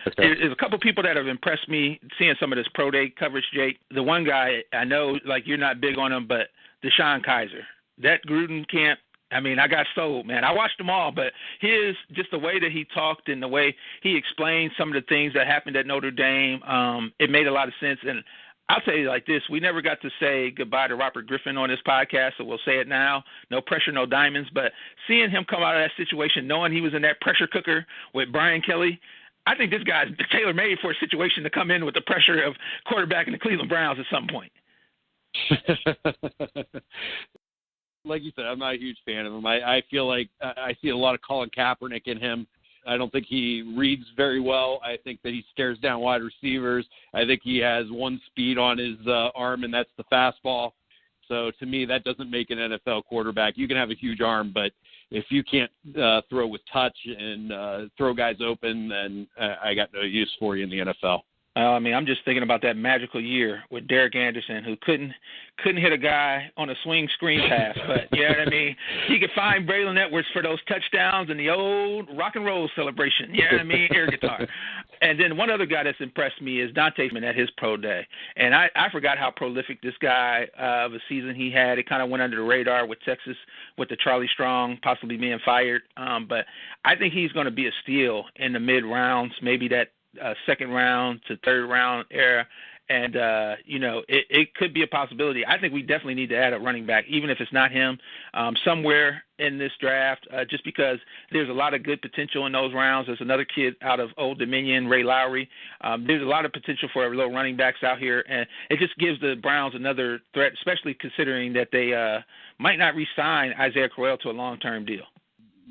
Okay. There's a couple people that have impressed me seeing some of this pro day coverage, Jake. The one guy, I know, like, you're not big on him, but DeShone Kizer. That Gruden camp, I mean, I got sold, man. I watched them all, but just the way that he talked and the way he explained some of the things that happened at Notre Dame, it made a lot of sense. And I'll tell you like this, we never got to say goodbye to Robert Griffin on this podcast, so we'll say it now. No pressure, no diamonds. But seeing him come out of that situation, knowing he was in that pressure cooker with Brian Kelly, I think this guy's tailor-made for a situation to come in with the pressure of quarterback in the Cleveland Browns at some point. Like you said, I'm not a huge fan of him. I feel like I see a lot of Colin Kaepernick in him. I don't think he reads very well. I think that he stares down wide receivers. I think he has one speed on his arm, and that's the fastball. So to me, that doesn't make an NFL quarterback. You can have a huge arm, but if you can't throw with touch and throw guys open, then I got no use for you in the NFL. I mean, I'm just thinking about that magical year with Derek Anderson, who couldn't hit a guy on a swing screen pass, but you know what I mean? He could find Braylon Edwards for those touchdowns and the old rock and roll celebration. You know what I mean? Air guitar. And then one other guy that's impressed me is Dante Freeman at his pro day. And I forgot how prolific this guy of a season he had. It kind of went under the radar with Texas, with the Charlie Strong possibly being fired. But I think he's going to be a steal in the mid-rounds, maybe that second round to third round era. And, it could be a possibility. I think we definitely need to add a running back, even if it's not him, somewhere in this draft, just because there's a lot of good potential in those rounds. There's another kid out of Old Dominion, Ray Lowry. There's a lot of potential for little running backs out here, and it just gives the Browns another threat, especially considering that they might not re-sign Isaiah Crowell to a long-term deal.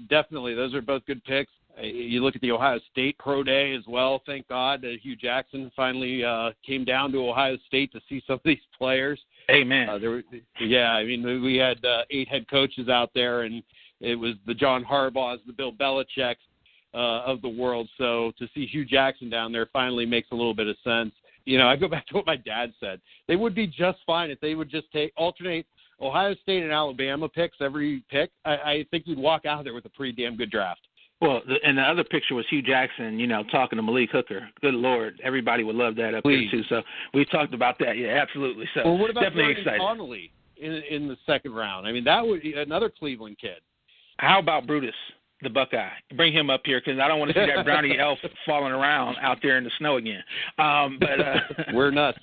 Definitely. Those are both good picks. You look at the Ohio State Pro Day as well. Thank God that Hugh Jackson finally came down to Ohio State to see some of these players. Amen. We had 8 head coaches out there, and it was the John Harbaughs, the Bill Belichicks of the world. So to see Hugh Jackson down there finally makes a little bit of sense. You know, I go back to what my dad said. They would be just fine if they would just alternate Ohio State and Alabama picks every pick. I think you'd walk out there with a pretty damn good draft. Well, and the other picture was Hugh Jackson, talking to Malik Hooker. Good Lord, everybody would love that up there too. So we talked about that. Yeah, absolutely. So well, what about definitely excited. Connolly in the second round? I mean, that would be another Cleveland kid. How about Brutus, the Buckeye? Bring him up here because I don't want to see that brownie elf falling around out there in the snow again. We're nuts.